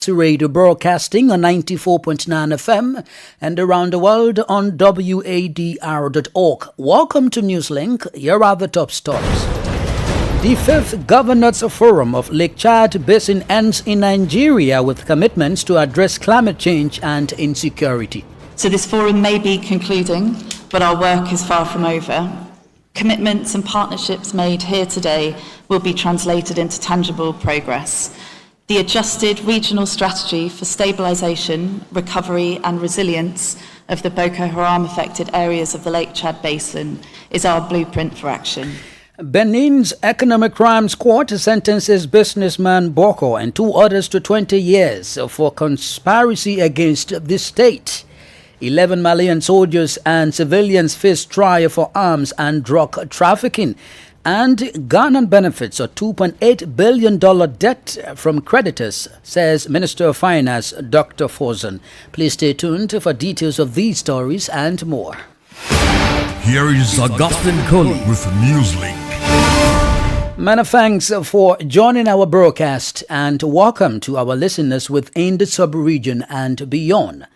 to radio broadcasting on 94.9 FM and around the world on wadr.org. Welcome to Newslink. Here are the top stories. The 5th Governors Forum of Lake Chad Basin ends in Nigeria with commitments to address climate change and insecurity. So this forum may be concluding, but our work is far from over. Commitments and partnerships made here today will be translated into tangible progress. The adjusted regional strategy for stabilisation, recovery and resilience of the Boko Haram affected areas of the Lake Chad Basin is our blueprint for action. Benin's Economic Crimes Court sentences businessman Boko and 2 others to 20 years for conspiracy against the state. 11 Malian soldiers and civilians face trial for arms and drug trafficking. And Ghana benefits a $2.8 billion debt from creditors, says Minister of Finance Dr. Fosun. Please stay tuned for details of these stories and more. Here is Augustine Coley with Newslink. Many thanks for joining our broadcast and welcome to our listeners within the sub-region and beyond.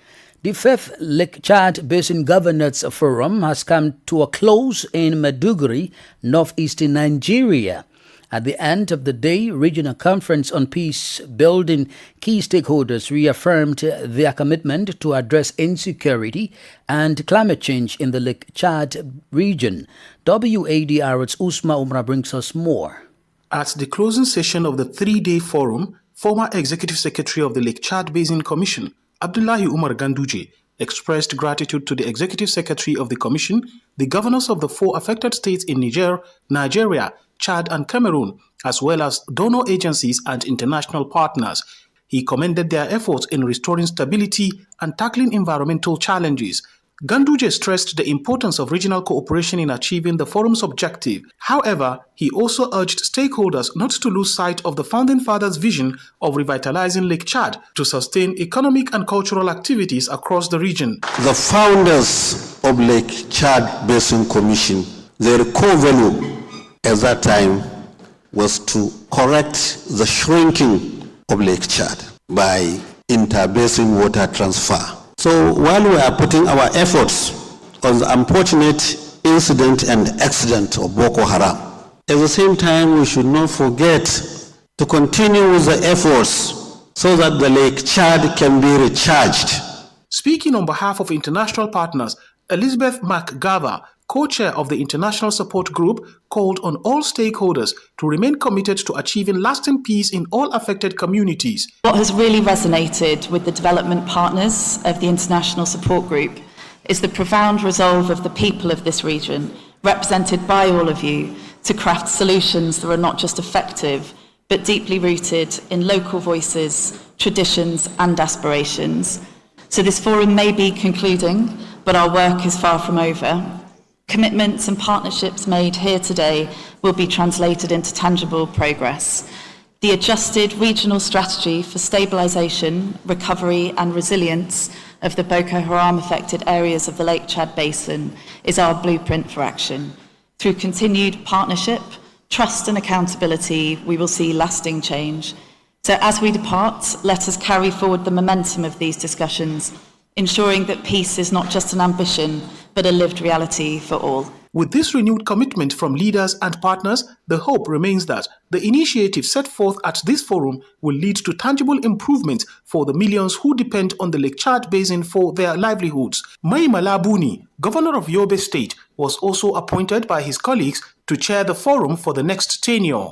The 5th Lake Chad Basin Governors Forum has come to a close in Maiduguri, northeastern Nigeria. At the end of the day, Regional Conference on Peace Building key stakeholders reaffirmed their commitment to address insecurity and climate change in the Lake Chad region. WADR's Usma Umar brings us more. At the closing session of the 3-day forum, former Executive Secretary of the Lake Chad Basin Commission, Abdullahi Umar Ganduje, expressed gratitude to the Executive Secretary of the Commission, the governors of the 4 affected states in Niger, Nigeria, Chad and Cameroon, as well as donor agencies and international partners. He commended their efforts in restoring stability and tackling environmental challenges. Ganduje stressed the importance of regional cooperation in achieving the forum's objective. However, he also urged stakeholders not to lose sight of the Founding Fathers' vision of revitalizing Lake Chad to sustain economic and cultural activities across the region. The founders of Lake Chad Basin Commission, their core value at that time was to correct the shrinking of Lake Chad by inter-basin water transfer. So while we are putting our efforts on the unfortunate incident and accident of Boko Haram, at the same time we should not forget to continue with the efforts so that the Lake Chad can be recharged. Speaking on behalf of international partners, Elizabeth McGarver, co-chair of the International Support Group, called on all stakeholders to remain committed to achieving lasting peace in all affected communities. What has really resonated with the development partners of the International Support Group is the profound resolve of the people of this region, represented by all of you, to craft solutions that are not just effective, but deeply rooted in local voices, traditions and aspirations. So this forum may be concluding, but our work is far from over. Commitments and partnerships made here today will be translated into tangible progress. The adjusted regional strategy for stabilisation, recovery and resilience of the Boko Haram affected areas of the Lake Chad Basin is our blueprint for action. Through continued partnership, trust and accountability, we will see lasting change. So as we depart, let us carry forward the momentum of these discussions, ensuring that peace is not just an ambition, but a lived reality for all. With this renewed commitment from leaders and partners, the hope remains that the initiative set forth at this forum will lead to tangible improvements for the millions who depend on the Lake Chad Basin for their livelihoods. Mai Malabuni, governor of Yobe State, was also appointed by his colleagues to chair the forum for the next tenure.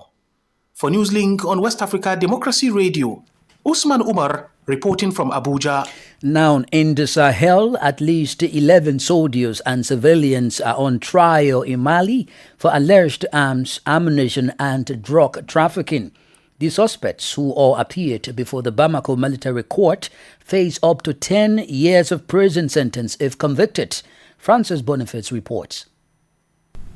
For Newslink on West Africa Democracy Radio, Usman Umar reporting from Abuja. Now, in the Sahel, at least 11 soldiers and civilians are on trial in Mali for alleged arms, ammunition and drug trafficking. The suspects, who all appeared before the Bamako military court, face up to 10 years of prison sentence if convicted. Francis Boniface reports.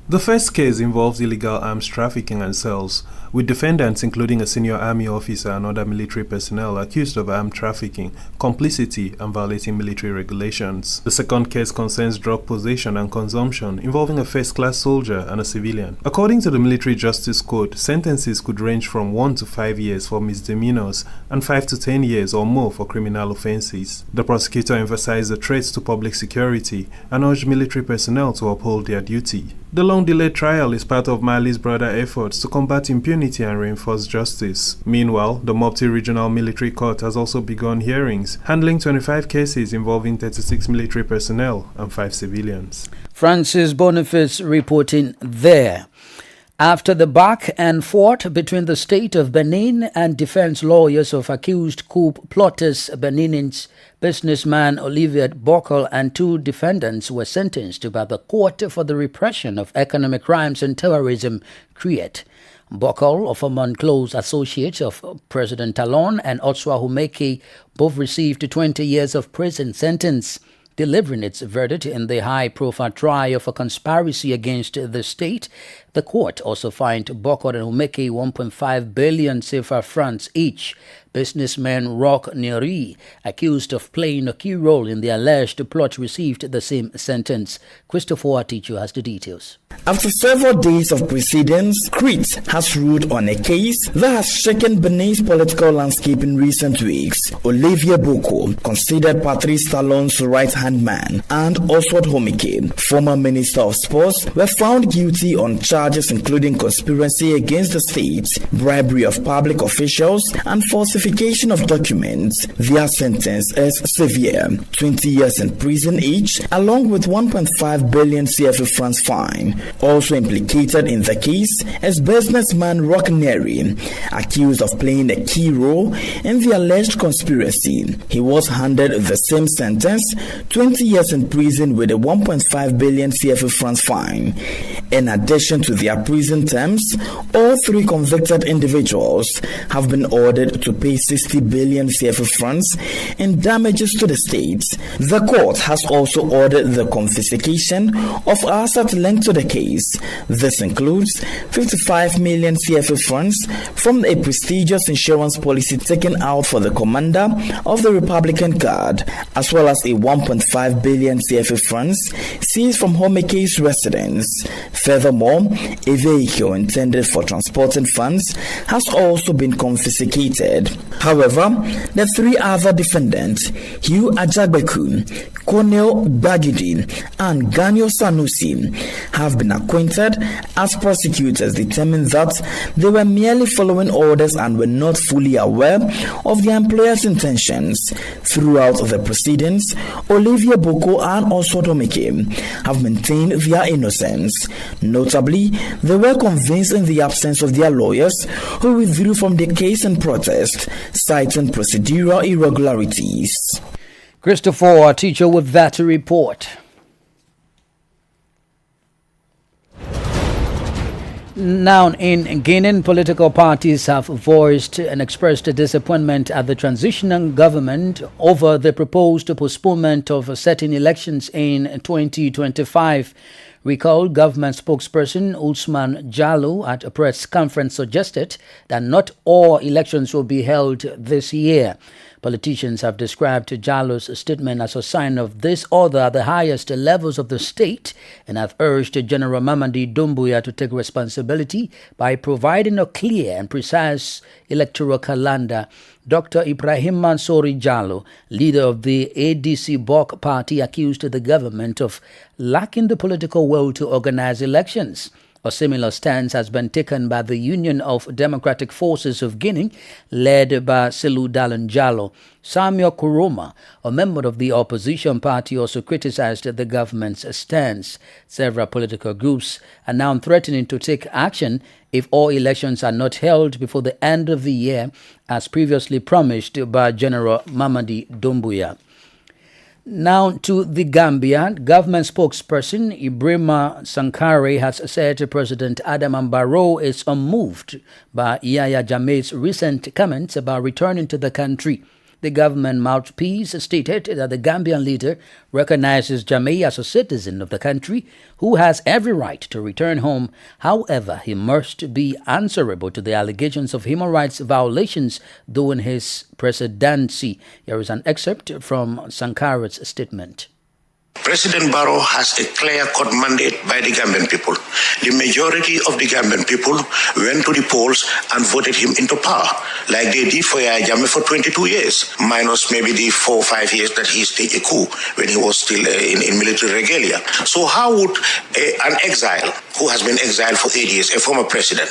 The first case involves illegal arms trafficking and sales, with defendants including a senior army officer and other military personnel accused of armed trafficking, complicity, and violating military regulations. The second case concerns drug possession and consumption involving a first-class soldier and a civilian. According to the Military Justice Code, sentences could range from 1 to 5 years for misdemeanors and 5 to 10 years or more for criminal offenses. The prosecutor emphasized the threats to public security and urged military personnel to uphold their duty. The long-delayed trial is part of Mali's broader efforts to combat impunity and reinforce justice. Meanwhile, the Mopti Regional Military Court has also begun hearings, handling 25 cases involving 36 military personnel and 5 civilians. Francis Boniface reporting there. After the back and forth between the state of Benin and defense lawyers of accused coup plotters, Benin's businessman Olivier Bokel and 2 defendants were sentenced by the Court for the Repression of Economic Crimes and Terrorism, CREAT. Bokel, a former close associate of President Talon, and Otswa Humeke both received 20 years of prison sentence. Delivering its verdict in the high-profile trial for conspiracy against the state, the court also fined Bokor and Umeke 1.5 billion CFA francs each. Businessman Roch Neri, accused of playing a key role in the alleged plot, received the same sentence. Christopher Aticho has the details. After several days of proceedings, CREAT has ruled on a case that has shaken Benin's political landscape in recent weeks. Olivier Boko, considered Patrice Talon's right-hand man, and Oswald Homike, former Minister of Sports, were found guilty on charges including conspiracy against the state, bribery of public officials, and falsification of documents. Their sentence is severe, 20 years in prison each, along with 1.5 billion CFA francs fine. Also implicated in the case is businessman Roch Neri, accused of playing a key role in the alleged conspiracy. He was handed the same sentence, 20 years in prison with a 1.5 billion CFA francs fine. In addition to their prison terms, all 3 convicted individuals have been ordered to pay 60 billion CFA francs in damages to the state. The court has also ordered the confiscation of assets linked to the case. This includes 55 million CFA francs from a prestigious insurance policy taken out for the commander of the Republican Guard, as well as a 1.5 billion CFA francs seized from Homeke's residence. Furthermore, a vehicle intended for transporting funds has also been confiscated. However, the 3 other defendants, Hugh Ajagbeku, Cornel Bagidi, and Ganyo Sanusi, have been acquitted as prosecutors determined that they were merely following orders and were not fully aware of their employer's intentions. Throughout the proceedings, Olivier Boko and Oswald Omeke have maintained their innocence. Notably, they were convinced in the absence of their lawyers, who withdrew from the case in protest, citing procedural irregularities. Christopher, our teacher, with that report. Now, in Guinea, political parties have voiced and expressed disappointment at the transitional government over the proposed postponement of certain elections in 2025. Recall government spokesperson Usman Jallo at a press conference suggested that not all elections will be held this year. Politicians have described Jallo's statement as a sign of disorder at the highest levels of the state and have urged General Mamadi Doumbouya to take responsibility by providing a clear and precise electoral calendar. Dr. Ibrahim Mansouri Jallo, leader of the ADC Bok party, accused the government of lacking the political will to organize elections. A similar stance has been taken by the Union of Democratic Forces of Guinea, led by Selou Dallin Jallo. Samuel Kuroma, a member of the opposition party, also criticized the government's stance. Several political groups are now threatening to take action if all elections are not held before the end of the year, as previously promised by General Mamadi Doumbouya. Now to the Gambia. Government spokesperson Ibrahima Sankare has said President Adama Barrow is unmoved by Yahya Jammeh's recent comments about returning to the country. The government mouthpiece stated that the Gambian leader recognizes Jammeh as a citizen of the country who has every right to return home. However, he must be answerable to the allegations of human rights violations during his presidency. Here is an excerpt from Sankara's statement. President Barrow has a clear-cut mandate by the Gambian people. The majority of the Gambian people went to the polls and voted him into power, like they did for Yahya Jammeh for 22 years, minus maybe the 4 or 5 years that he staged a coup when he was still in military regalia. So how would an exile who has been exiled for 8 years, a former president,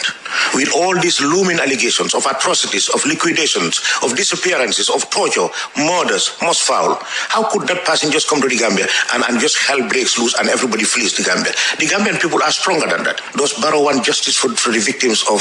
with all these looming allegations of atrocities, of liquidations, of disappearances, of torture, murders, most foul, how could that person just come to the Gambia and just hell breaks loose and everybody flees the Gambia? The Gambian people are stronger than that. Those Barrow want justice for the victims of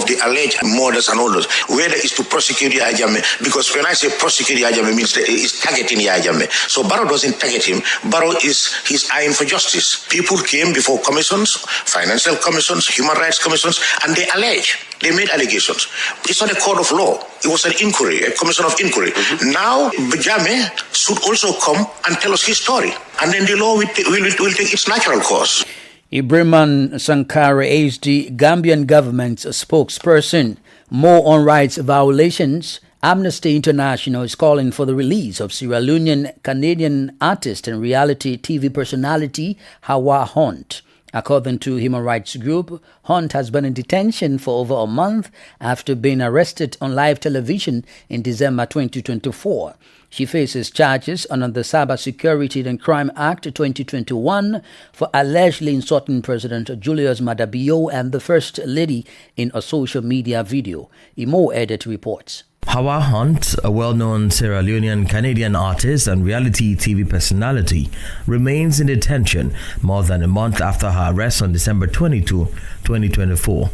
the alleged murders and all those. Whether it's to prosecute Yahya Jammeh, because when I say prosecute Yahya Jammeh means it's targeting Yahya Jammeh. So Barrow doesn't target him. Barrow he's eyeing for justice. People came before commissions, financial commissions, human rights commissions, and they made allegations. It's not a court of law. It was an inquiry, a commission of inquiry. Now, Jammeh should also come and tell us his story. And then the law will take its natural course. Ibrahim Sankara is the Gambian government's spokesperson. More on rights violations. Amnesty International is calling for the release of Sierra Leonean Canadian artist and reality TV personality Hawa Hunt. According to human rights group, Hunt has been in detention for over a month after being arrested on live television in December 2024. She faces charges under the Cybersecurity and Crime Act 2021 for allegedly insulting President Julius Maada Bio and the First Lady in a social media video. Imo Edit reports. Hawa Hunt, a well-known Sierra Leonean Canadian artist and reality TV personality, remains in detention more than a month after her arrest on December 22, 2024.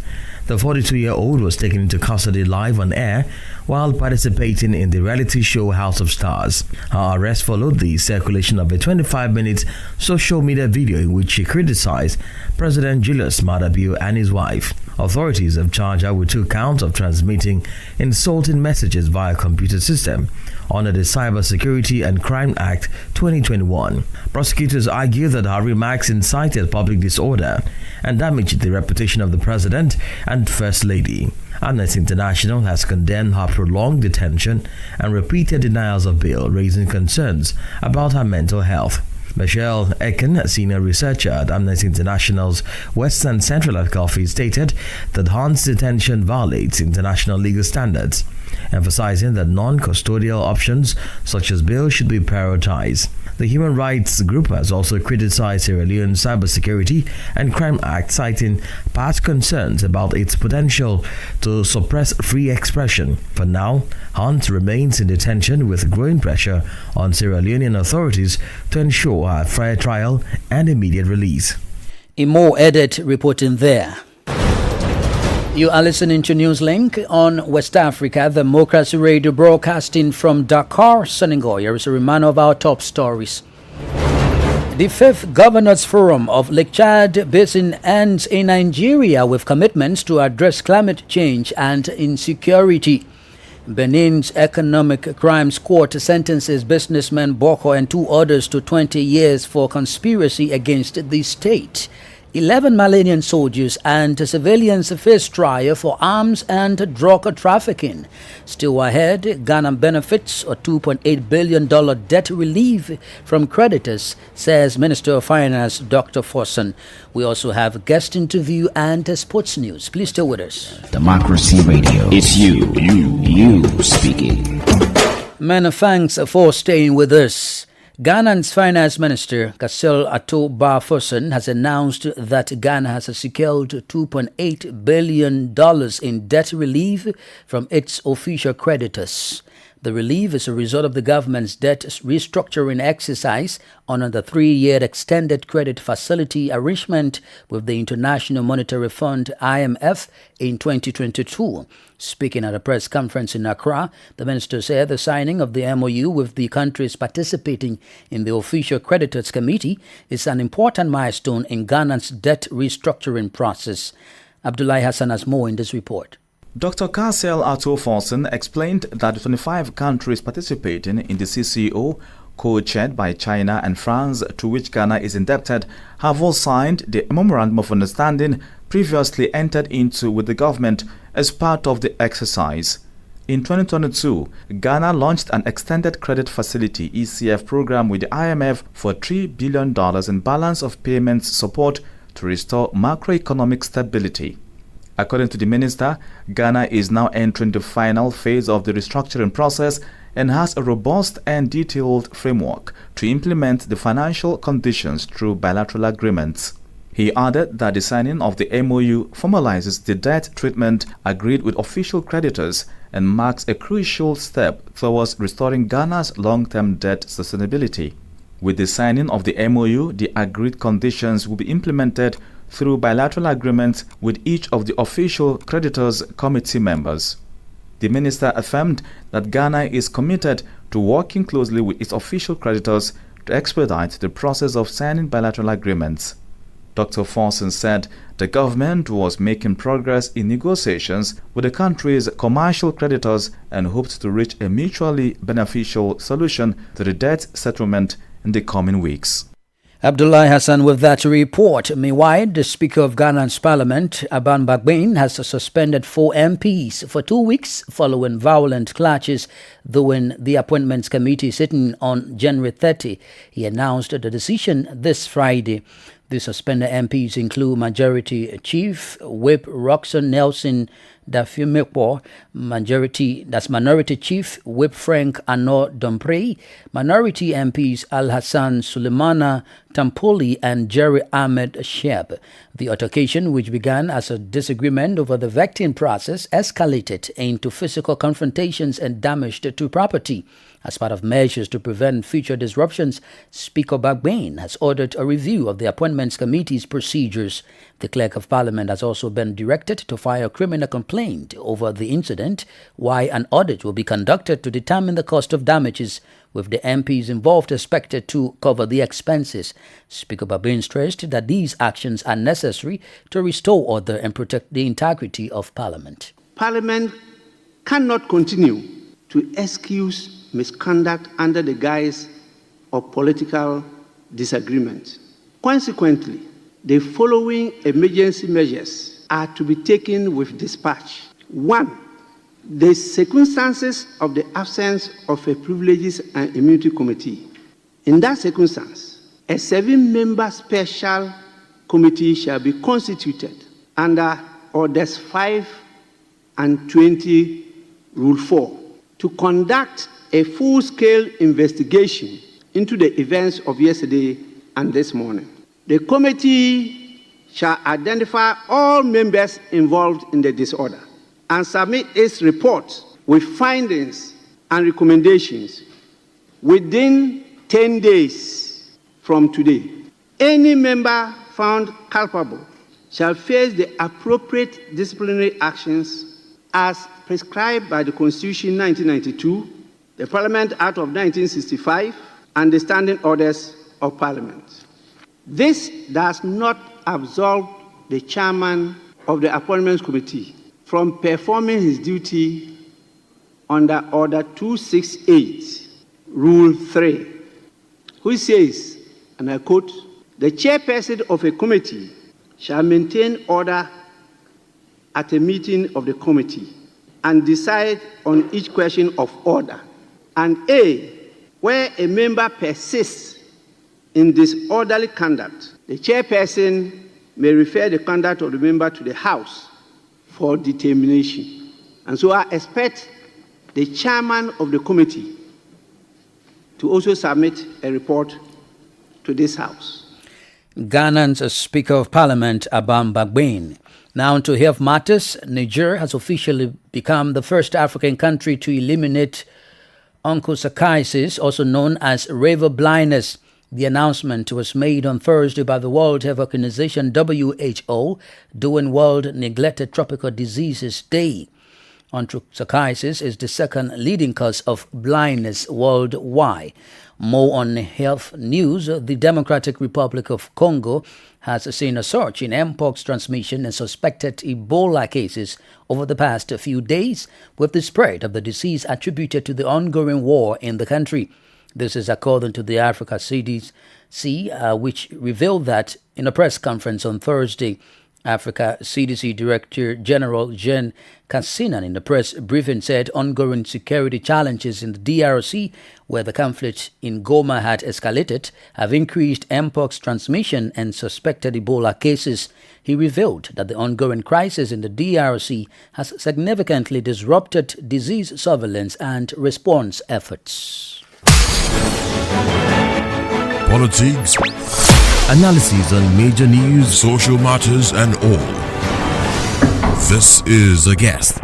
The 42-year-old was taken into custody live on air while participating in the reality show House of Stars. Her arrest followed the circulation of a 25-minute social media video in which she criticized President Julius Maada Bio and his wife. Authorities have charged her with 2 counts of transmitting insulting messages via computer system under the Cybersecurity and Crime Act 2021. Prosecutors argue that her remarks incited public disorder and damaged the reputation of the President and First Lady. Amnesty International has condemned her prolonged detention and repeated denials of bail, raising concerns about her mental health. Michelle Ekin, a senior researcher at Amnesty International's Western Central office, stated that Hunt's detention violates international legal standards, emphasizing that non-custodial options such as bail should be prioritized. The human rights group has also criticized Sierra Leone's Cybersecurity and Crime Act, citing past concerns about its potential to suppress free expression. For now, Hunt remains in detention with growing pressure on Sierra Leonean authorities to ensure her fair trial and immediate release. Imo Edit reporting there. You are listening to Newslink on West Africa, Democracy Radio, broadcasting from Dakar, Senegal. Here is a reminder of our top stories. The 5th Governors Forum of Lake Chad Basin ends in Nigeria with commitments to address climate change and insecurity. Benin's Economic Crimes Court sentences businessman Boko and 2 others to 20 years for conspiracy against the state. 11 Malian soldiers and civilians face trial for arms and drug trafficking. Still ahead, Ghana benefits a $2.8 billion debt relief from creditors, says Minister of Finance Dr. Forson. We also have a guest interview and sports news. Please stay with us. Democracy Radio. It's you speaking. Many thanks for staying with us. Ghana's Finance Minister, Kasel Ato Forson, has announced that Ghana has secured $2.8 billion in debt relief from its official creditors. The relief is a result of the government's debt restructuring exercise under the 3-year extended credit facility arrangement with the International Monetary Fund (IMF) in 2022. Speaking at a press conference in Accra, the minister said the signing of the MOU with the countries participating in the Official Creditors Committee is an important milestone in Ghana's debt restructuring process. Abdullahi Hassan has more in this report. Dr. Kassel Ato-Forsen explained that the 25 countries participating in the CCO, co-chaired by China and France, to which Ghana is indebted, have all signed the Memorandum of Understanding previously entered into with the government as part of the exercise. In 2022, Ghana launched an Extended Credit Facility (ECF) program with the IMF for $3 billion in balance of payments support to restore macroeconomic stability. According to the minister, Ghana is now entering the final phase of the restructuring process and has a robust and detailed framework to implement the financial conditions through bilateral agreements. He added that the signing of the MOU formalizes the debt treatment agreed with official creditors and marks a crucial step towards restoring Ghana's long-term debt sustainability. With the signing of the MOU, the agreed conditions will be implemented through bilateral agreements with each of the official creditors' committee members. The minister affirmed that Ghana is committed to working closely with its official creditors to expedite the process of signing bilateral agreements. Dr. Forsen said the government was making progress in negotiations with the country's commercial creditors and hoped to reach a mutually beneficial solution to the debt settlement in the coming weeks. Abdullahi Hassan with that report. Meanwhile, the Speaker of Ghana's Parliament, Aban Bagbin, has suspended 4 MPs for 2 weeks following violent clashes during the Appointments Committee sitting on January 30. He announced the decision this Friday. The suspended MPs include Majority Chief Whip Roxanne Nelson Dafimepo, Minority Chief Whip Frank Anor Domprey, Minority MPs Al Hassan Sulemana Tampoli and Jerry Ahmed Sheb. The altercation, which began as a disagreement over the vetting process, escalated into physical confrontations and damage to property. As part of measures to prevent future disruptions, Speaker Bagbin has ordered a review of the Appointments Committee's procedures. The Clerk of Parliament has also been directed to file a criminal complaint over the incident, while an audit will be conducted to determine the cost of damages, with the MPs involved expected to cover the expenses. Speaker Bagbin stressed that these actions are necessary to restore order and protect the integrity of Parliament. Parliament cannot continue to excuse misconduct under the guise of political disagreement. Consequently, the following emergency measures are to be taken with dispatch. 1. The circumstances of the absence of a Privileges and Immunity Committee. In that circumstance, a 7-member special committee shall be constituted under Orders 5 and 20, Rule 4, to conduct a full-scale investigation into the events of yesterday and this morning. The committee shall identify all members involved in the disorder and submit its report with findings and recommendations within 10 days from today. Any member found culpable shall face the appropriate disciplinary actions as prescribed by the Constitution 1992, the Parliament Act of 1965, and the Standing Orders of Parliament. This does not absolve the chairman of the Appointments Committee from performing his duty under Order 268, Rule 3, which says, and I quote, "The chairperson of a committee shall maintain order at a meeting of the committee and decide on each question of order. And A, where a member persists in disorderly conduct, the chairperson may refer the conduct of the member to the House for determination." And so I expect the chairman of the committee to also submit a report to this House. Ghana's Speaker of Parliament, Aban Bagbin. Now to health matters, Niger has officially become the first African country to eliminate onchocerciasis, also known as river blindness. The announcement was made on Thursday by the World Health Organization, WHO, during World Neglected Tropical Diseases Day. Onchocerciasis is the second leading cause of blindness worldwide. More on health news. The Democratic Republic of Congo has seen a surge in mpox transmission and suspected Ebola cases over the past few days, with the spread of the disease attributed to the ongoing war in the country. This is according to the Africa CDC, which revealed that in a press conference on Thursday. Africa CDC Director General Jean Cassinan in the press briefing said ongoing security challenges in the DRC, where the conflict in Goma had escalated, have increased mpox transmission and suspected Ebola cases. He revealed that the ongoing crisis in the DRC has significantly disrupted disease surveillance and response efforts. Politics, Analyses on major news, social matters, and all. This is A Guest.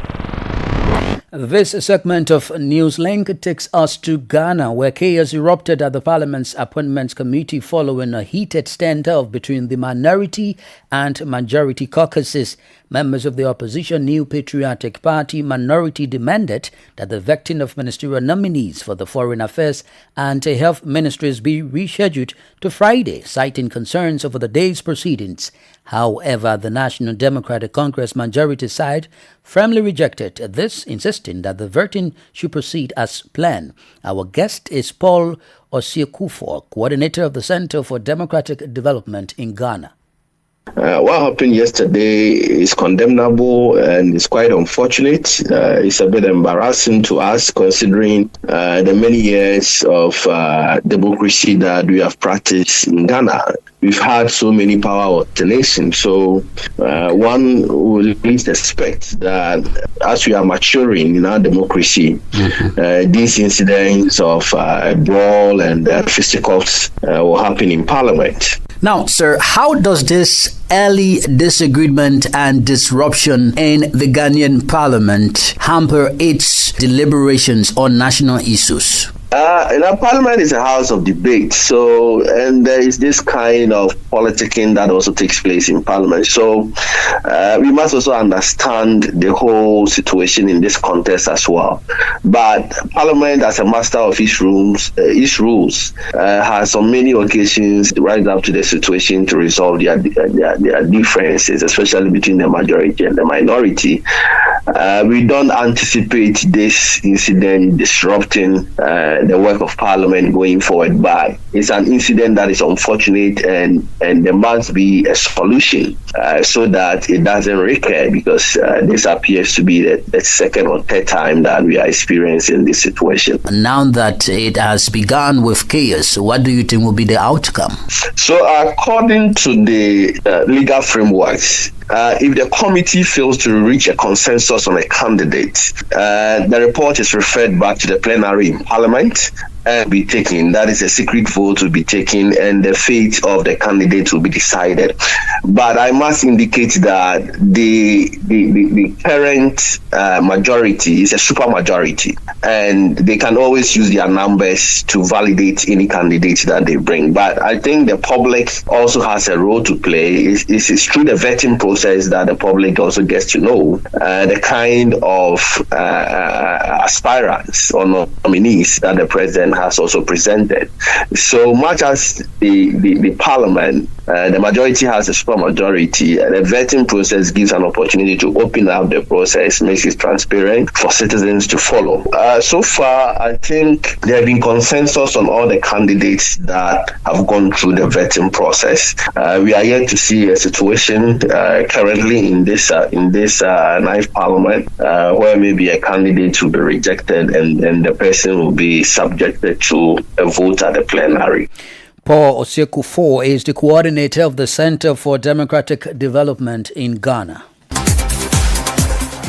This segment of Newslink takes us to Ghana, where chaos erupted at the Parliament's Appointments Committee following a heated standoff between the minority and majority caucuses. Members of the opposition New Patriotic Party minority demanded that the vetting of ministerial nominees for the Foreign Affairs and Health Ministries be rescheduled to Friday, citing concerns over the day's proceedings. However, the National Democratic Congress majority side firmly rejected this, insisting that the voting should proceed as planned. Our guest is Paul Osiekufo, coordinator of the Center for Democratic Development in Ghana. What happened yesterday is condemnable and it's quite unfortunate. It's a bit embarrassing to us considering the many years of democracy that we have practiced in Ghana. We've had so many power alternations, so one will at least expect that as we are maturing in our democracy, these incidents of brawl and fisticuffs will happen in Parliament. Now, sir, how does this early disagreement and disruption in the Ghanaian Parliament hamper its deliberations on national issues? Our Parliament is a house of debate, and there is this kind of politicking that also takes place in Parliament. So we must also understand the whole situation in this context as well. But Parliament, as a master of its rules, has on many occasions rise up to the situation to resolve their differences, especially between the majority and the minority. We don't anticipate this incident disrupting the work of Parliament going forward, but it's an incident that is unfortunate, and there must be a solution so that it doesn't recur, because this appears to be the second or third time that we are experiencing this situation. Now that it has begun with chaos, what do you think will be the outcome? So according to the legal frameworks, if the committee fails to reach a consensus on a candidate, the report is referred back to the plenary in Parliament and be taken. That is a secret vote to be taken, and the fate of the candidate will be decided. But I must indicate that the current majority is a super majority, and they can always use their numbers to validate any candidate that they bring. But I think the public also has a role to play. It's through the vetting process that the public also gets to know the kind of aspirants or nominees that the president has also presented. So much as the Parliament, the majority has a super majority, the vetting process gives an opportunity to open up the process, makes it transparent for citizens to follow. So far, I think there have been consensus on all the candidates that have gone through the vetting process. We are yet to see a situation currently in this ninth Parliament where maybe a candidate will be rejected and the person will be subjected to a vote at the plenary. Paul Osiekufo is the coordinator of the Center for Democratic Development in Ghana.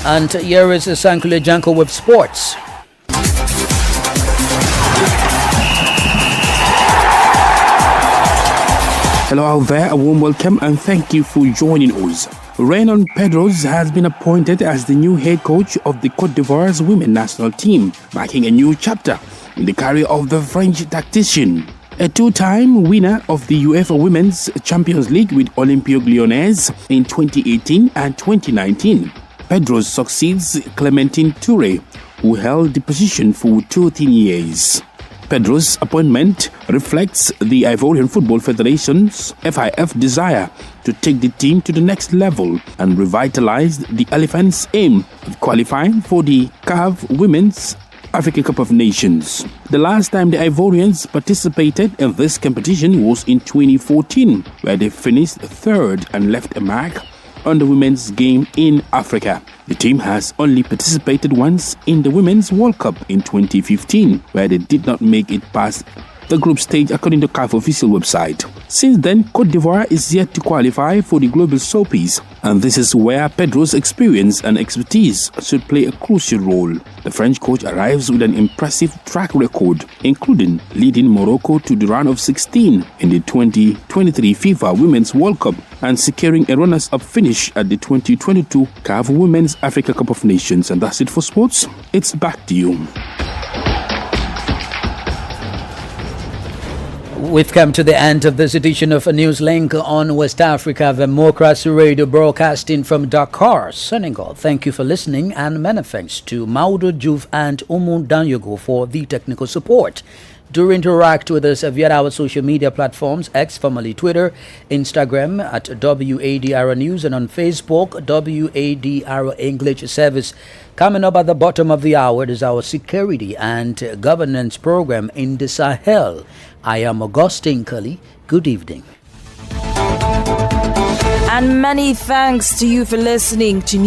And here is Sankule Janko with sports. Hello out there, a warm welcome and thank you for joining us. Renan Pedros has been appointed as the new head coach of the Côte d'Ivoire's women national team, marking a new chapter in the career of the French tactician. A two-time winner of the UEFA Women's Champions League with Olympique Lyonnais in 2018 and 2019. Pedros succeeds Clementine Toure, who held the position for 13 years. Pedro's appointment reflects the Ivorian Football Federation's FIF desire to take the team to the next level and revitalize the Elephants' aim of qualifying for the CAF Women's African Cup of Nations. The last time the Ivorians participated in this competition was in 2014, where they finished third and left a mark on the women's game in Africa. The team has only participated once in the Women's World Cup in 2015, where they did not make it past the group stage according to CAF official website. Since then, Côte d'Ivoire is yet to qualify for the global showpiece, and this is where Pedro's experience and expertise should play a crucial role. The French coach arrives with an impressive track record, including leading Morocco to the round of 16 in the 2023 FIFA Women's World Cup and securing a runners-up finish at the 2022 CAF Women's Africa Cup of Nations. And that's it for sports. It's back to you. We've come to the end of this edition of Newslink on West Africa Democracy Radio, broadcasting from Dakar, Senegal. Thank you for listening, and many thanks to Maudo Diouf and Umu Danyogo for the technical support. Do interact with us via our social media platforms, X, formerly Twitter, Instagram at WADR News, and on Facebook, WADR English Service. Coming up at the bottom of the hour is our security and governance program in the Sahel. I am Augustine Cully. Good evening. And many thanks to you for listening to